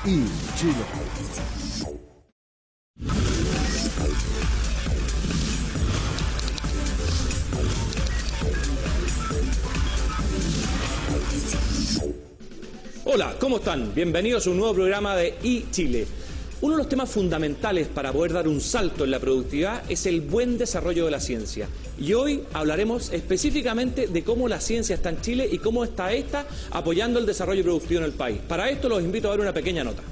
Chile. Hola, ¿cómo están? Bienvenidos a un nuevo programa de Chile. Uno de los temas fundamentales para poder dar un salto en la productividad es el buen desarrollo de la ciencia. Y hoy hablaremos específicamente de cómo la ciencia está en Chile y cómo está esta apoyando el desarrollo productivo en el país. Para esto los invito a ver una pequeña nota.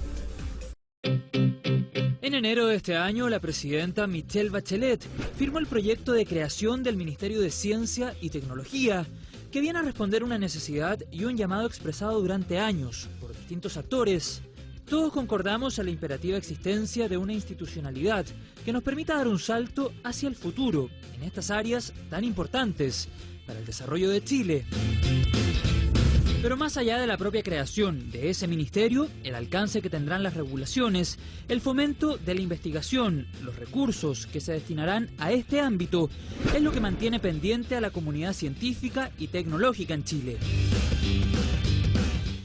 En enero de este año, la presidenta Michelle Bachelet firmó el proyecto de creación del Ministerio de Ciencia y Tecnología, que viene a responder una necesidad y un llamado expresado durante años por distintos actores. Todos concordamos en la imperativa existencia de una institucionalidad que nos permita dar un salto hacia el futuro en estas áreas tan importantes para el desarrollo de Chile. Pero más allá de la propia creación de ese ministerio, el alcance que tendrán las regulaciones, el fomento de la investigación, los recursos que se destinarán a este ámbito, es lo que mantiene pendiente a la comunidad científica y tecnológica en Chile.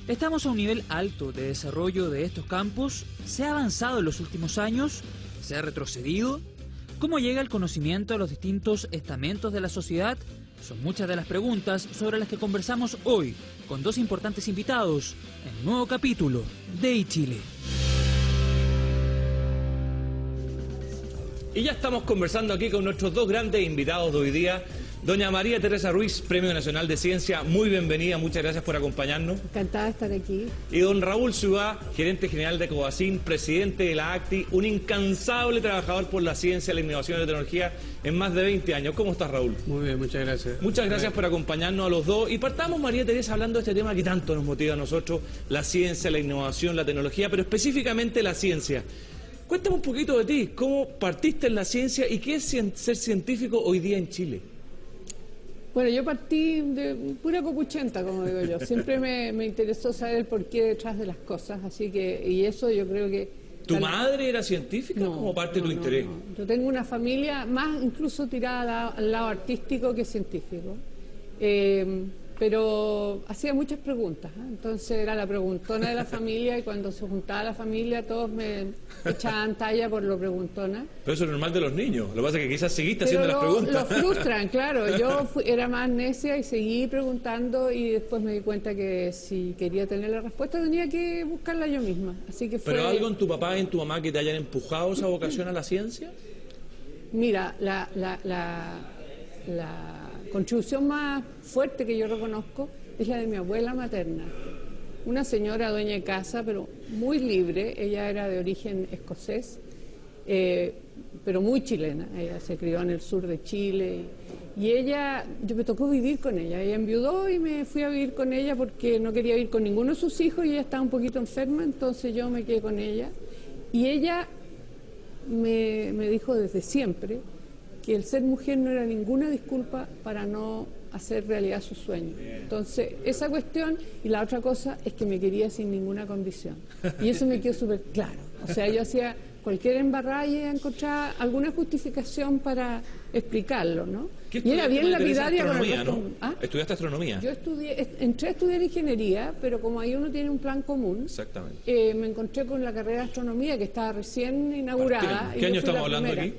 ¿Estamos a un nivel alto de desarrollo de estos campos? ¿Se ha avanzado en los últimos años? ¿Se ha retrocedido? ¿Cómo llega el conocimiento a los distintos estamentos de la sociedad? Son muchas de las preguntas sobre las que conversamos hoy con dos importantes invitados en un nuevo capítulo de Chile. Y ya estamos conversando aquí con nuestros dos grandes invitados de hoy día. Doña María Teresa Ruiz, Premio Nacional de Ciencia, muy bienvenida, muchas gracias por acompañarnos. Encantada de estar aquí. Y don Raúl Ciudad, gerente general de Covacin, presidente de la ACTI, un incansable trabajador por la ciencia, la innovación y la tecnología en más de 20 años. ¿Cómo estás, Raúl? Muy bien, muchas gracias. Muchas gracias por acompañarnos a los dos. Y partamos, María Teresa, hablando de este tema que tanto nos motiva a nosotros, la ciencia, la innovación, la tecnología, pero específicamente la ciencia. Cuéntame un poquito de ti, cómo partiste en la ciencia y qué es ser científico hoy día en Chile. Bueno, yo partí de pura copuchenta, como digo yo. Siempre me interesó saber el porqué detrás de las cosas, así que, y eso yo creo que... ¿Tu madre era científica como parte de tu interés? No. Yo tengo una familia más incluso tirada al lado artístico que científico. Pero hacía muchas preguntas, ¿eh? Entonces era la preguntona de la familia y cuando se juntaba la familia todos me echaban talla por lo preguntona. Pero eso es normal de los niños, lo que pasa es que quizás seguiste haciendo las preguntas. Lo frustran, claro. Yo era más necia y seguí preguntando y después me di cuenta que si quería tener la respuesta tenía que buscarla yo misma. Así que fue... ¿Pero algo en tu papá y en tu mamá que te hayan empujado esa vocación a la ciencia? Mira, la contribución más fuerte que yo reconozco es la de mi abuela materna, una señora dueña de casa, pero muy libre. Ella era de origen escocés, pero muy chilena. Ella se crió en el sur de Chile y yo me tocó vivir con ella. Ella enviudó y me fui a vivir con ella porque no quería vivir con ninguno de sus hijos y ella estaba un poquito enferma, entonces yo me quedé con ella. Y ella me dijo desde siempre que el ser mujer no era ninguna disculpa para no hacer realidad sus sueños. Entonces, esa cuestión, y la otra cosa es que me quería sin ninguna condición. Y eso me quedó súper claro. O sea, yo hacía cualquier embarrada y encontraba alguna justificación para explicarlo, ¿no? Y era bien lapidaria con el resto. ¿No? ¿Ah? ¿Estudiaste astronomía? Yo entré a estudiar ingeniería, pero como ahí uno tiene un plan común, exactamente. Me encontré con la carrera de astronomía que estaba recién inaugurada. ¿Qué año estamos hablando aquí?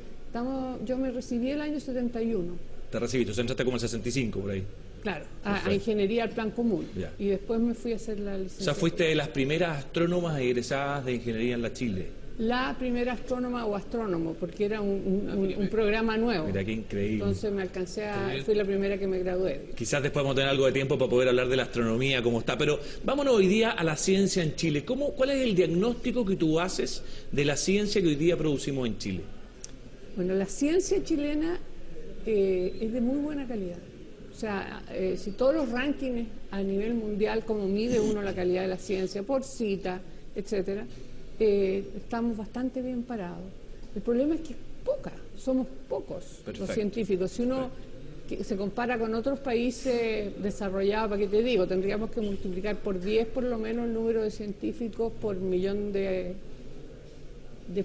Yo me recibí el año 71. Te recibiste, o sea, entraste como el 65 por ahí. Claro, a ingeniería al plan común. Ya. Y después me fui a hacer la licenciatura. O sea, fuiste de las primeras astrónomas egresadas de ingeniería en la Chile. La primera astrónoma o astrónomo, porque era un programa nuevo. Mira qué increíble. Entonces fui la primera que me gradué. Quizás después vamos a tener algo de tiempo para poder hablar de la astronomía, cómo está, pero vámonos hoy día a la ciencia en Chile. ¿Cuál es el diagnóstico que tú haces de la ciencia que hoy día producimos en Chile? Bueno, la ciencia chilena es de muy buena calidad. O sea, si todos los rankings a nivel mundial, como mide uno la calidad de la ciencia, por cita, etcétera, estamos bastante bien parados. El problema es que es poca, somos pocos los científicos. Si uno se compara con otros países desarrollados, ¿para qué te digo? Tendríamos que multiplicar por 10 por lo menos el número de científicos por millón de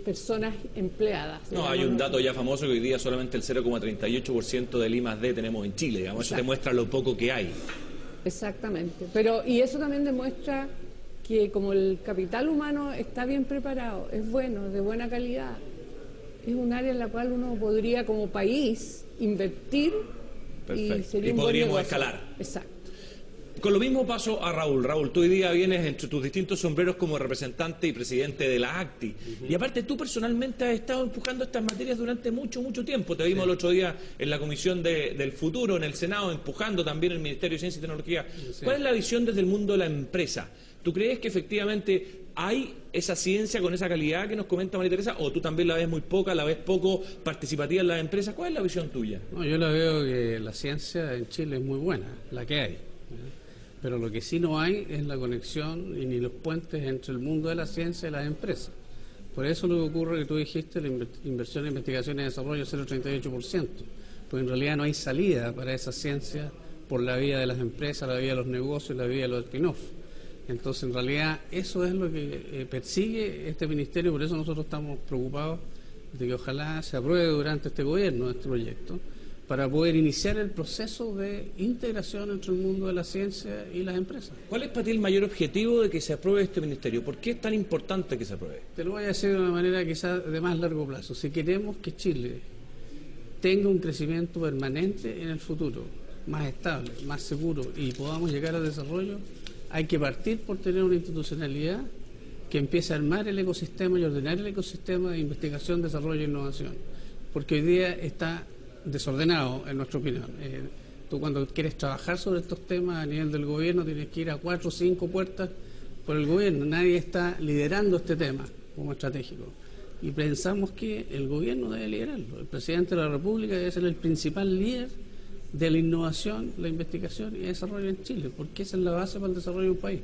personas empleadas. No, hay un dato ya famoso que hoy día solamente el 0,38% del I+D tenemos en Chile, digamos. Eso demuestra lo poco que hay. Exactamente, y eso también demuestra que como el capital humano está bien preparado, es bueno, de buena calidad, es un área en la cual uno podría como país invertir. Perfecto. Y sería Y un buen podríamos negocio. escalar. Exacto. Con lo mismo paso a Raúl. Raúl, tú hoy día vienes entre tus distintos sombreros como representante y presidente de la ACTI. Y aparte tú personalmente has estado empujando estas materias durante mucho, mucho tiempo. Te vimos el otro día en la Comisión del Futuro, en el Senado, empujando también el Ministerio de Ciencia y Tecnología. ¿Cuál es la visión desde el mundo de la empresa? ¿Tú crees que efectivamente hay esa ciencia con esa calidad que nos comenta María Teresa, o tú también la ves muy poca, la ves poco participativa en las empresas? ¿Cuál es la visión tuya? No, yo la veo que la ciencia en Chile es muy buena, la que hay. Pero lo que sí no hay es la conexión y ni los puentes entre el mundo de la ciencia y las empresas. Por eso lo que ocurre que tú dijiste, la inversión en investigación y desarrollo es el 38%, porque en realidad no hay salida para esa ciencia por la vía de las empresas, la vía de los negocios, la vía de los spin-off. Entonces, en realidad, eso es lo que persigue este ministerio, por eso nosotros estamos preocupados de que ojalá se apruebe durante este gobierno este proyecto, para poder iniciar el proceso de integración entre el mundo de la ciencia y las empresas. ¿Cuál es para ti el mayor objetivo de que se apruebe este ministerio? ¿Por qué es tan importante que se apruebe? Te lo voy a decir de una manera quizás de más largo plazo. Si queremos que Chile tenga un crecimiento permanente en el futuro, más estable, más seguro, y podamos llegar al desarrollo, hay que partir por tener una institucionalidad que empiece a armar el ecosistema y ordenar el ecosistema de investigación, desarrollo e innovación. Porque hoy día está desordenado, en nuestra opinión. Tú cuando quieres trabajar sobre estos temas a nivel del gobierno tienes que ir a 4 o 5 puertas por el gobierno. Nadie está liderando este tema como estratégico. Y pensamos que el gobierno debe liderarlo. El presidente de la República debe ser el principal líder de la innovación, la investigación y el desarrollo en Chile, porque esa es la base para el desarrollo de un país.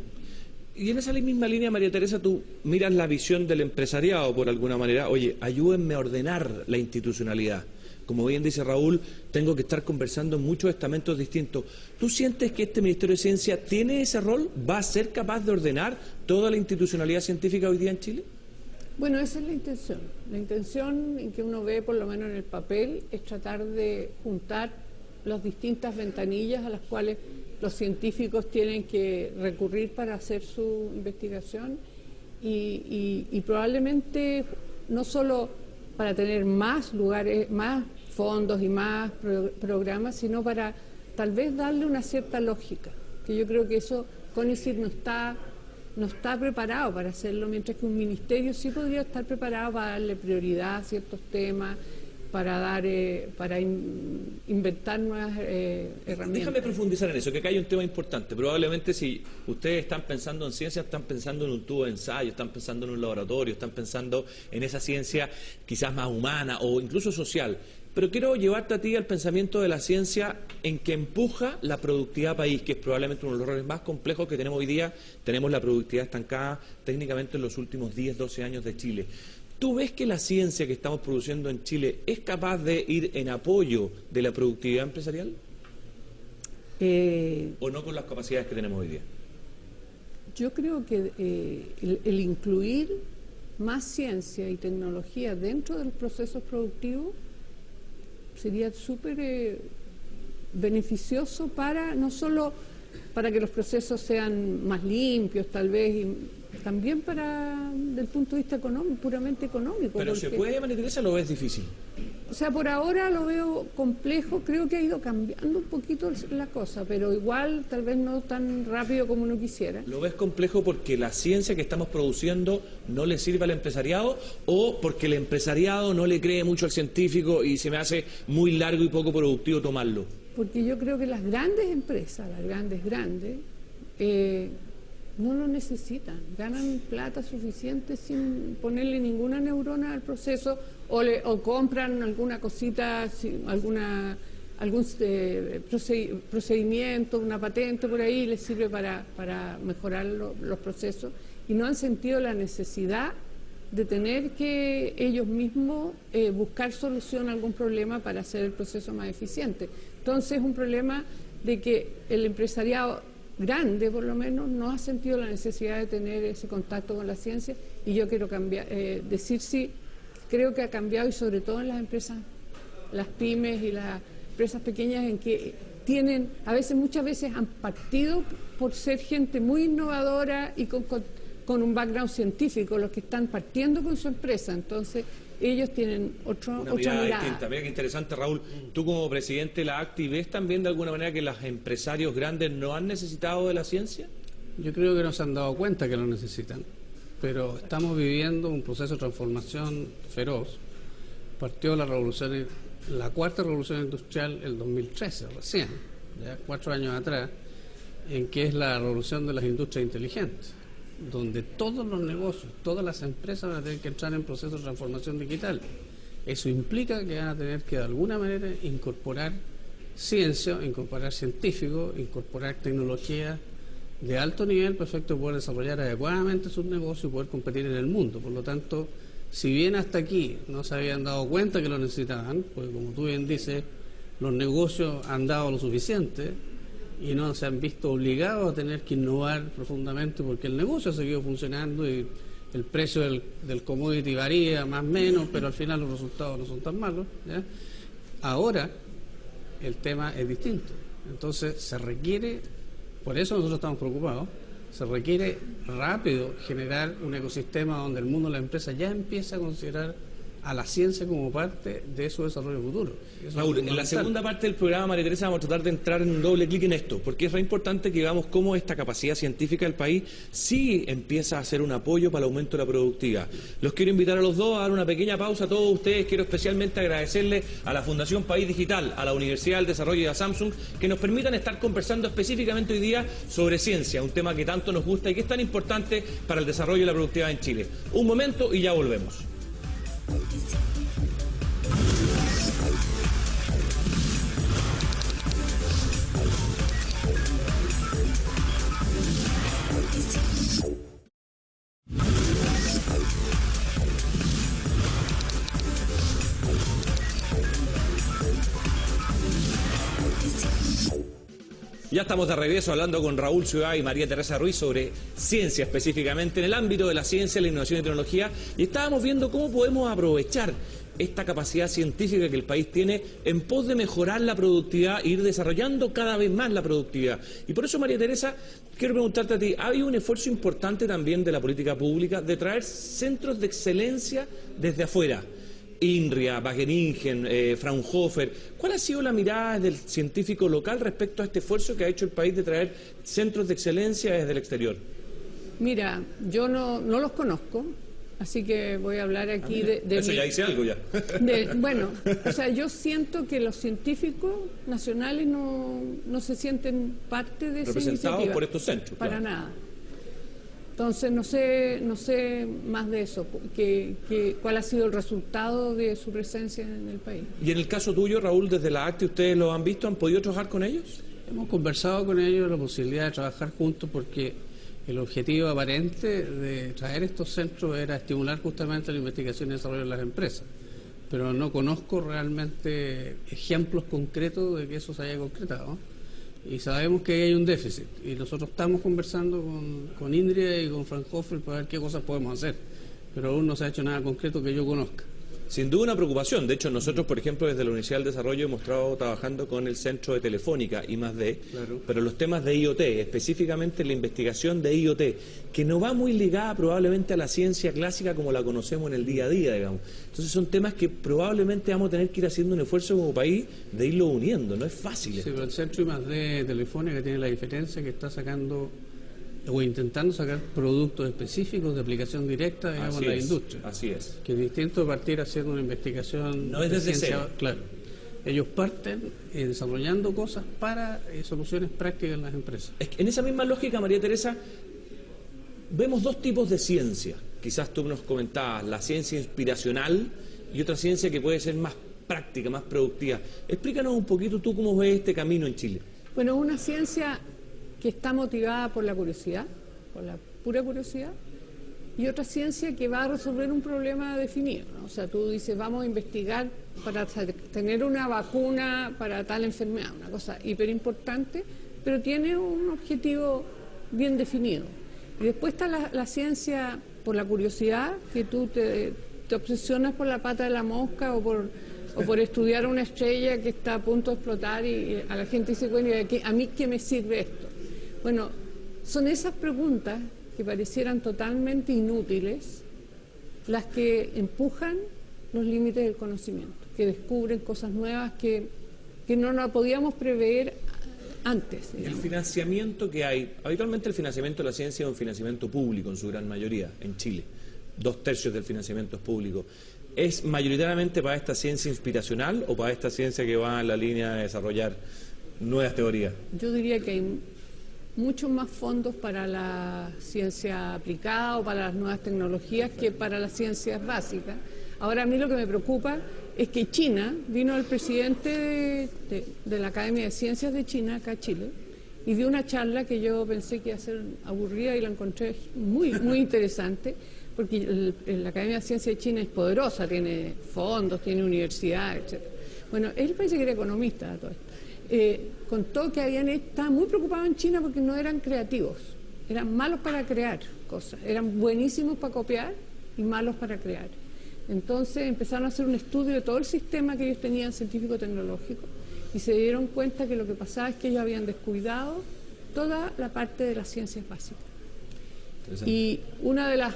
Y en esa misma línea, María Teresa, tú miras la visión del empresariado por alguna manera. Oye, ayúdenme a ordenar la institucionalidad. Como bien dice Raúl, tengo que estar conversando en muchos estamentos distintos. ¿Tú sientes que este Ministerio de Ciencia tiene ese rol? ¿Va a ser capaz de ordenar toda la institucionalidad científica hoy día en Chile? Bueno, esa es la intención. La intención en que uno ve, por lo menos en el papel, es tratar de juntar las distintas ventanillas a las cuales los científicos tienen que recurrir para hacer su investigación y probablemente no solo para tener más lugares, más fondos y más programas, sino para tal vez darle una cierta lógica, que yo creo que eso CONICYT no está preparado para hacerlo, mientras que un ministerio sí podría estar preparado para darle prioridad a ciertos temas, para inventar nuevas herramientas. Déjame profundizar en eso, que acá hay un tema importante. Probablemente si ustedes están pensando en ciencia, están pensando en un tubo de ensayo, están pensando en un laboratorio, están pensando en esa ciencia quizás más humana o incluso social. Pero quiero llevarte a ti al pensamiento de la ciencia en que empuja la productividad país, que es probablemente uno de los errores más complejos que tenemos hoy día. Tenemos la productividad estancada técnicamente en los últimos 10, 12 años de Chile. ¿Tú ves que la ciencia que estamos produciendo en Chile es capaz de ir en apoyo de la productividad empresarial? ¿O no con las capacidades que tenemos hoy día? Yo creo que el incluir más ciencia y tecnología dentro de los procesos productivos sería súper beneficioso para no solo para que los procesos sean más limpios, tal vez, y también para, desde el punto de vista económico, puramente económico. Pero ¿se puede, María Teresa, o lo ves difícil? O sea, por ahora lo veo complejo, creo que ha ido cambiando un poquito la cosa, pero igual tal vez no tan rápido como uno quisiera. ¿Lo ves complejo porque la ciencia que estamos produciendo no le sirve al empresariado o porque el empresariado no le cree mucho al científico y se me hace muy largo y poco productivo tomarlo? Porque yo creo que las grandes empresas, las grandes, no lo necesitan, ganan plata suficiente sin ponerle ninguna neurona al proceso o compran alguna cosita, algún procedimiento, una patente por ahí, les sirve para mejorar los procesos y no han sentido la necesidad de tener que ellos mismos buscar solución a algún problema para hacer el proceso más eficiente. Entonces es un problema de que el empresariado grande, por lo menos, no ha sentido la necesidad de tener ese contacto con la ciencia y yo quiero decir sí, creo que ha cambiado y sobre todo en las empresas, las pymes y las empresas pequeñas en que muchas veces han partido por ser gente muy innovadora y con con un background científico, los que están partiendo con su empresa. Entonces, ellos tienen otra mirada distinta. Mira qué interesante, Raúl. Tú como presidente de la ACTI, ¿ves también de alguna manera que los empresarios grandes no han necesitado de la ciencia? Yo creo que no se han dado cuenta que lo necesitan, pero estamos viviendo un proceso de transformación feroz. Partió la cuarta revolución industrial el 2013, recién, ya 4 años atrás, en que es la revolución de las industrias inteligentes, donde todos los negocios, todas las empresas van a tener que entrar en procesos de transformación digital. Eso implica que van a tener que de alguna manera incorporar ciencia, incorporar científicos, incorporar tecnología de alto nivel para efecto de poder desarrollar adecuadamente sus negocios y poder competir en el mundo. Por lo tanto, si bien hasta aquí no se habían dado cuenta que lo necesitaban, porque como tú bien dices, los negocios han dado lo suficiente y no se han visto obligados a tener que innovar profundamente porque el negocio ha seguido funcionando y el precio del commodity varía más o menos, pero al final los resultados no son tan malos, ¿ya? Ahora el tema es distinto. Entonces se requiere, por eso nosotros estamos preocupados, se requiere rápido generar un ecosistema donde el mundo de la empresa ya empieza a considerar a la ciencia como parte de su desarrollo futuro. Raúl, en la segunda parte del programa, María Teresa, vamos a tratar de entrar en un doble clic en esto, porque es re importante que veamos cómo esta capacidad científica del país sí empieza a ser un apoyo para el aumento de la productividad. Los quiero invitar a los dos a dar una pequeña pausa a todos ustedes. Quiero especialmente agradecerle a la Fundación País Digital, a la Universidad del Desarrollo y a Samsung, que nos permitan estar conversando específicamente hoy día sobre ciencia, un tema que tanto nos gusta y que es tan importante para el desarrollo y la productividad en Chile. Un momento y ya volvemos. Ya estamos de regreso hablando con Raúl Ciudad y María Teresa Ruiz sobre ciencia, específicamente en el ámbito de la ciencia, la innovación y tecnología, y estábamos viendo cómo podemos aprovechar esta capacidad científica que el país tiene en pos de mejorar la productividad e ir desarrollando cada vez más la productividad. Y por eso, María Teresa, quiero preguntarte a ti, ¿ha habido un esfuerzo importante también de la política pública de traer centros de excelencia desde afuera? INRIA, Wageningen, Fraunhofer. ¿Cuál ha sido la mirada del científico local respecto a este esfuerzo que ha hecho el país de traer centros de excelencia desde el exterior? Mira, yo no los conozco, así que voy a hablar aquí de eso ya hice algo ya. Bueno, o sea, yo siento que los científicos nacionales no se sienten parte de esa iniciativa. Representados por estos centros. Para claro. nada. Entonces no sé más de eso, cuál ha sido el resultado de su presencia en el país. Y en el caso tuyo, Raúl, desde la ACTI, ¿ustedes lo han visto? ¿Han podido trabajar con ellos? Hemos conversado con ellos la posibilidad de trabajar juntos porque el objetivo aparente de traer estos centros era estimular justamente la investigación y desarrollo de las empresas. Pero no conozco realmente ejemplos concretos de que eso se haya concretado. Y sabemos que hay un déficit y nosotros estamos conversando con INRIA y con Fraunhofer para ver qué cosas podemos hacer, pero aún no se ha hecho nada concreto que yo conozca. Sin duda una preocupación. De hecho, nosotros, por ejemplo, desde la Universidad del Desarrollo hemos estado trabajando con el Centro de Telefónica, I+D, claro. Pero los temas de IoT, específicamente la investigación de IoT, que no va muy ligada probablemente a la ciencia clásica como la conocemos en el día a día, digamos. Entonces son temas que probablemente vamos a tener que ir haciendo un esfuerzo como país de irlo uniendo, no es fácil. Sí, pero el Centro I+D Telefónica tiene la diferencia que está sacando o intentando sacar productos específicos de aplicación directa, digamos, en la industria. Así es. Que es distinto de partir haciendo una investigación. No es desde cero. Claro. Ellos parten desarrollando cosas para soluciones prácticas en las empresas. Es que en esa misma lógica, María Teresa, vemos dos tipos de ciencia. Quizás tú nos comentabas, la ciencia inspiracional y otra ciencia que puede ser más práctica, más productiva. Explícanos un poquito tú cómo ves este camino en Chile. Bueno, una ciencia que está motivada por la curiosidad, por la pura curiosidad, y otra ciencia que va a resolver un problema definido, ¿no? O sea, tú dices, vamos a investigar para tener una vacuna para tal enfermedad, una cosa hiper importante, pero tiene un objetivo bien definido. Y después está la ciencia por la curiosidad, que tú te obsesionas por la pata de la mosca o por estudiar una estrella que está a punto de explotar y a la gente dice, bueno, ¿a mí qué me sirve esto? Bueno, son esas preguntas que parecieran totalmente inútiles las que empujan los límites del conocimiento, que descubren cosas nuevas que no las podíamos prever antes. El financiamiento que hay, habitualmente el financiamiento de la ciencia es un financiamiento público en su gran mayoría en Chile. 2/3 del financiamiento es público. ¿Es mayoritariamente para esta ciencia inspiracional o para esta ciencia que va en la línea de desarrollar nuevas teorías? Yo diría que hay muchos más fondos para la ciencia aplicada o para las nuevas tecnologías que para las ciencias básicas. Ahora, a mí lo que me preocupa es que China, vino el presidente de la Academia de Ciencias de China, acá a Chile, y dio una charla que yo pensé que iba a ser aburrida y la encontré muy, muy interesante, porque la Academia de Ciencias de China es poderosa, tiene fondos, tiene universidades, etc. Bueno, él parece que era economista de todo esto. Contó que estaban muy preocupados en China porque no eran creativos, eran malos para crear cosas, eran buenísimos para copiar y malos para crear. Entonces empezaron a hacer un estudio de todo el sistema que ellos tenían científico-tecnológico y se dieron cuenta que lo que pasaba es que ellos habían descuidado toda la parte de las ciencias básicas. Y una de las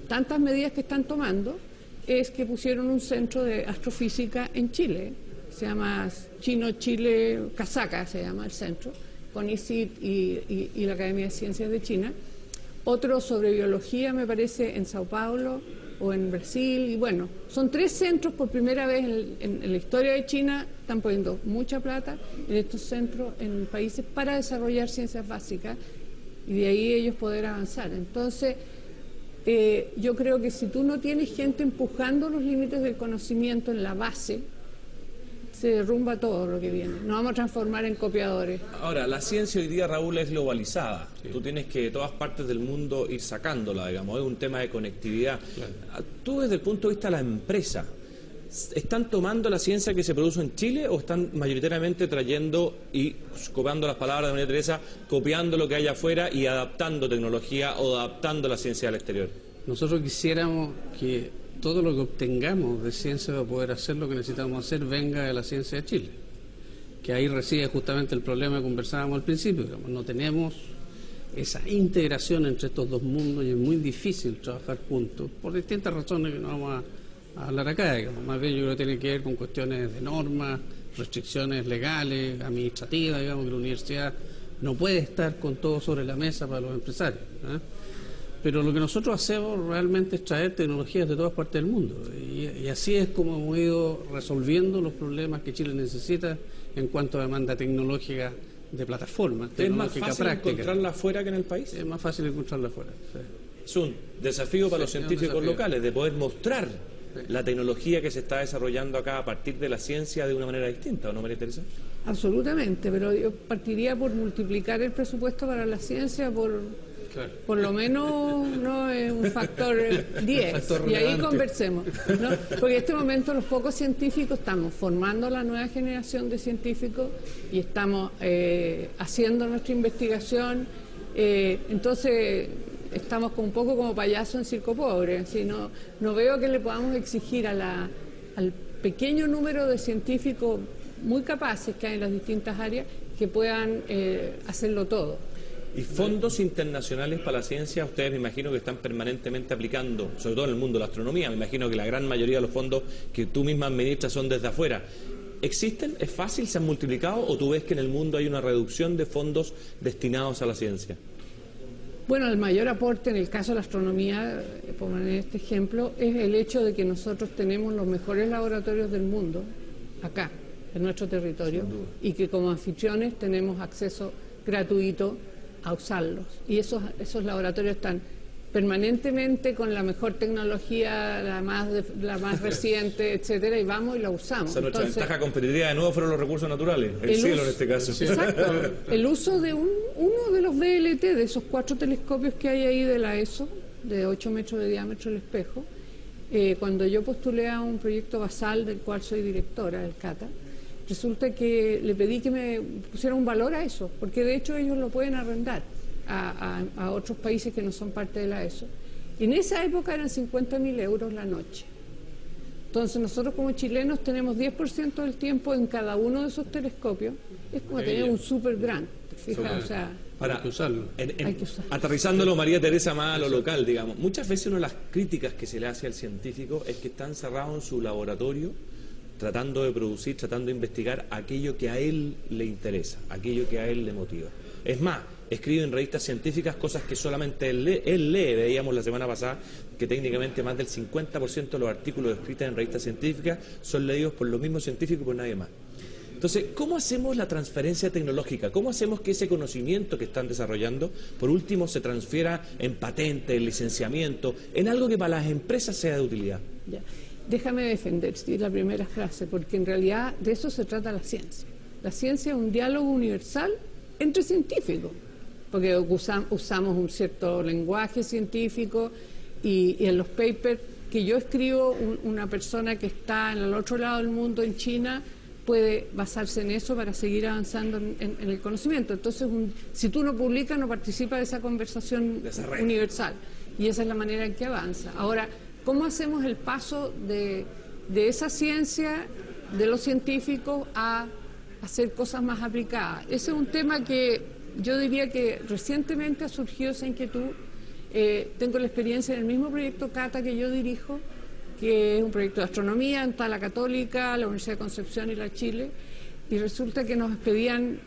tantas medidas que están tomando es que pusieron un centro de astrofísica en Chile, se llama Chino-Chile Casaca, se llama el centro, con ICIT y la Academia de Ciencias de China. Otro sobre biología, me parece, en Sao Paulo o en Brasil, y bueno, son 3 centros por primera vez en la historia de China, están poniendo mucha plata en estos centros en países para desarrollar ciencias básicas y de ahí ellos poder avanzar. Entonces, yo creo que si tú no tienes gente empujando los límites del conocimiento en la base, se derrumba todo lo que viene. Nos vamos a transformar en copiadores. Ahora, la ciencia hoy día, Raúl, es globalizada. Sí. Tú tienes que de todas partes del mundo ir sacándola, digamos. Es un tema de conectividad. Claro. Tú, desde el punto de vista de la empresa, ¿están tomando la ciencia que se produce en Chile o están mayoritariamente trayendo y copiando las palabras de María Teresa, copiando lo que hay afuera y adaptando tecnología o adaptando la ciencia al exterior? Nosotros quisiéramos que todo lo que obtengamos de ciencia para poder hacer lo que necesitamos hacer venga de la ciencia de Chile, que ahí reside justamente el problema que conversábamos al principio. Digamos, no tenemos esa integración entre estos dos mundos y es muy difícil trabajar juntos por distintas razones que no vamos a hablar acá. Digamos. Más bien yo creo que tiene que ver con cuestiones de normas, restricciones legales, administrativas, digamos que la universidad no puede estar con todo sobre la mesa para los empresarios, ¿eh? Pero lo que nosotros hacemos realmente es traer tecnologías de todas partes del mundo y así es como hemos ido resolviendo los problemas que Chile necesita en cuanto a demanda tecnológica de plataformas, tecnológica práctica. ¿Es más fácil encontrarla afuera que en el país? Es más fácil encontrarla afuera, sí. Es un desafío para los científicos locales de poder mostrar la tecnología que se está desarrollando acá a partir de la ciencia de una manera distinta, ¿o no, María Teresa? Absolutamente, pero yo partiría por multiplicar el presupuesto para la ciencia por lo menos no es un factor 10 y ahí conversemos, ¿no? Porque en este momento los pocos científicos estamos formando la nueva generación de científicos y estamos haciendo nuestra investigación, entonces estamos un poco como payasos en circo pobre, así no veo que le podamos exigir al pequeño número de científicos muy capaces que hay en las distintas áreas que puedan hacerlo todo. Y fondos internacionales para la ciencia, ustedes me imagino que están permanentemente aplicando, sobre todo en el mundo de la astronomía, me imagino que la gran mayoría de los fondos que tú misma administras son desde afuera. ¿Existen? ¿Es fácil? ¿Se han multiplicado? ¿O tú ves que en el mundo hay una reducción de fondos destinados a la ciencia? Bueno, el mayor aporte en el caso de la astronomía, por poner este ejemplo, es el hecho de que nosotros tenemos los mejores laboratorios del mundo acá, en nuestro territorio, y que como anfitriones tenemos acceso gratuito a usarlos. Y esos laboratorios están permanentemente con la mejor tecnología, la más reciente, etcétera, y vamos y la usamos. O sea, nuestra ventaja competitiva de nuevo fueron los recursos naturales, el cielo en este caso. Exacto. El uso de uno de los VLT, de esos 4 telescopios que hay ahí de la ESO, de 8 metros de diámetro el espejo, cuando yo postulé a un proyecto basal del cual soy directora, del CATA, resulta que le pedí que me pusiera un valor a eso, porque de hecho ellos lo pueden arrendar a otros países que no son parte de la ESO. Y en esa época eran 50.000 euros la noche. Entonces nosotros como chilenos tenemos 10% del tiempo en cada uno de esos telescopios. Es como tener un super grant, ¿te fijas? O sea, Ahora, hay que usarlo. hay que usarlo. Aterrizándolo, María Teresa, más a lo local, digamos. Muchas veces una de las críticas que se le hace al científico es que está encerrado en su laboratorio tratando de producir, tratando de investigar aquello que a él le interesa, aquello que a él le motiva. Es más, escribe en revistas científicas cosas que solamente él lee. Veíamos la semana pasada que técnicamente más del 50% de los artículos escritos en revistas científicas son leídos por los mismos científicos y por nadie más. Entonces, ¿cómo hacemos la transferencia tecnológica? ¿Cómo hacemos que ese conocimiento que están desarrollando, por último, se transfiera en patente, en licenciamiento, en algo que para las empresas sea de utilidad? Ya. Déjame defender la primera frase, porque en realidad de eso se trata la ciencia. La ciencia es un diálogo universal entre científicos, porque usamos un cierto lenguaje científico y en los papers que yo escribo, una persona que está en el otro lado del mundo, en China, puede basarse en eso para seguir avanzando en el conocimiento. Entonces, si tú no publicas, no participas de esa conversación universal. Y esa es la manera en que avanza. Ahora, ¿cómo hacemos el paso de esa ciencia, de los científicos, a hacer cosas más aplicadas? Ese es un tema que yo diría que recientemente ha surgido esa inquietud. Tengo la experiencia en el mismo proyecto CATA que yo dirijo, que es un proyecto de astronomía, está la Católica, la Universidad de Concepción y la Chile, y resulta que nos pedían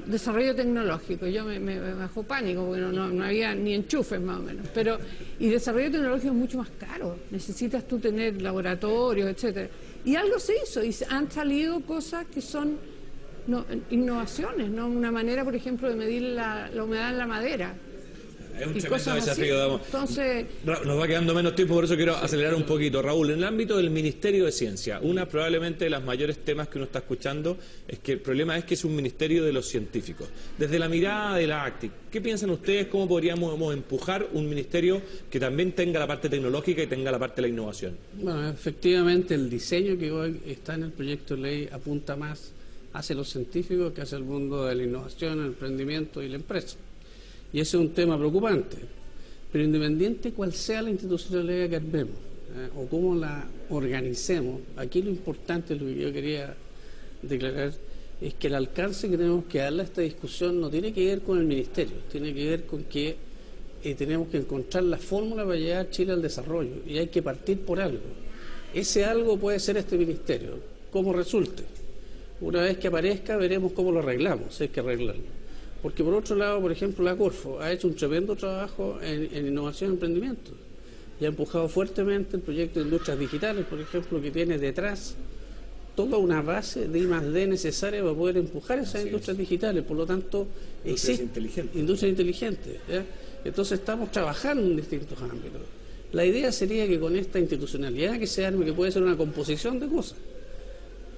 desarrollo tecnológico. Yo me bajó pánico, porque no había ni enchufes más o menos. Y desarrollo tecnológico es mucho más caro, necesitas tú tener laboratorios, etcétera. Y algo se hizo, y han salido cosas que son innovaciones, ¿no? Una manera, por ejemplo, de medir la humedad en la madera. Es un tremendo desafío, digamos. Entonces, nos va quedando menos tiempo, por eso quiero acelerar un poquito. Raúl, en el ámbito del Ministerio de Ciencia, una probablemente de las mayores temas que uno está escuchando es que el problema es que es un ministerio de los científicos. Desde la mirada de la ACTIC, ¿qué piensan ustedes? ¿Cómo podríamos empujar un ministerio que también tenga la parte tecnológica y tenga la parte de la innovación? Bueno, efectivamente el diseño que hoy está en el proyecto de ley apunta más hacia los científicos que hacia el mundo de la innovación, el emprendimiento y la empresa. Y ese es un tema preocupante. Pero independiente cuál sea la institucionalidad que armemos o cómo la organicemos, aquí lo importante, lo que yo quería declarar, es que el alcance que tenemos que darle a esta discusión no tiene que ver con el ministerio, tiene que ver con que tenemos que encontrar la fórmula para llevar a Chile al desarrollo, y hay que partir por algo. Ese algo puede ser este ministerio, como resulte. Una vez que aparezca veremos cómo lo arreglamos, si hay que arreglarlo. Porque por otro lado, por ejemplo, la Corfo ha hecho un tremendo trabajo en innovación y emprendimiento y ha empujado fuertemente el proyecto de industrias digitales, por ejemplo, que tiene detrás toda una base de I+D necesaria para poder empujar esas industrias digitales. Por lo tanto, existe industria inteligente, ¿ya? Entonces estamos trabajando en distintos ámbitos. La idea sería que con esta institucionalidad que se arme, que puede ser una composición de cosas.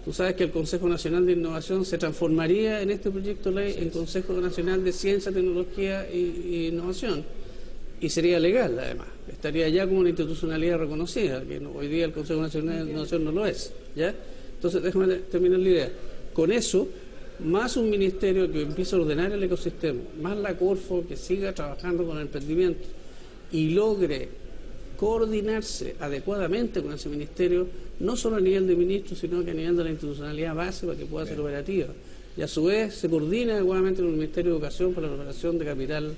Tú sabes que el Consejo Nacional de Innovación se transformaría en este proyecto de ley en Consejo Nacional de Ciencia, Tecnología e Innovación, y sería legal además, estaría ya como una institucionalidad reconocida, que hoy día el Consejo Nacional de Innovación no lo es, ¿ya? Entonces déjame terminar la idea. Con eso, más un ministerio que empiece a ordenar el ecosistema, más la Corfo que siga trabajando con el emprendimiento y logre coordinarse adecuadamente con ese ministerio, no solo a nivel de ministros, sino que a nivel de la institucionalidad base para que pueda ser operativa. Y a su vez se coordina adecuadamente con el Ministerio de Educación para la preparación de capital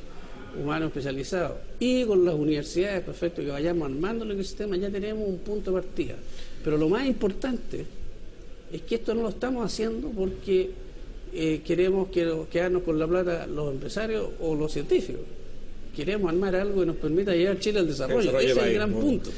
humano especializado. Y con las universidades, perfecto, que vayamos armando el ecosistema, ya tenemos un punto de partida. Pero lo más importante es que esto no lo estamos haciendo porque queremos quedarnos con la plata los empresarios o los científicos. Queremos armar algo que nos permita llevar Chile al desarrollo. Ese es el gran punto.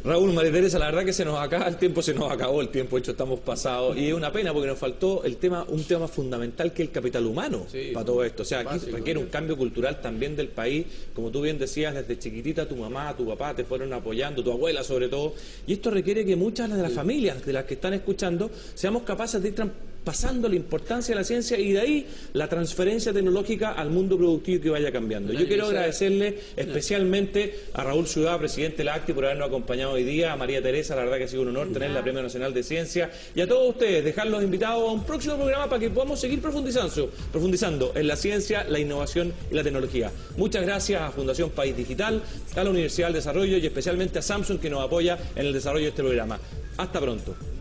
Raúl, María Teresa, la verdad que se nos acaba el tiempo, se nos acabó el tiempo, de hecho estamos pasados, y es una pena porque nos faltó un tema fundamental, que es el capital humano, para todo esto. O sea, aquí requiere un cambio cultural también del país, como tú bien decías, desde chiquitita tu mamá, tu papá te fueron apoyando, tu abuela sobre todo, y esto requiere que muchas de las familias de las que están escuchando seamos capaces de ir pasando la importancia de la ciencia y de ahí la transferencia tecnológica al mundo productivo que vaya cambiando. Yo quiero agradecerle especialmente a Raúl Ciudad, presidente de la ACTI, por habernos acompañado hoy día, a María Teresa, la verdad que ha sido un honor tener la Premio Nacional de Ciencia, y a todos ustedes, dejarlos invitados a un próximo programa para que podamos seguir profundizando en la ciencia, la innovación y la tecnología. Muchas gracias a Fundación País Digital, a la Universidad del Desarrollo y especialmente a Samsung, que nos apoya en el desarrollo de este programa. Hasta pronto.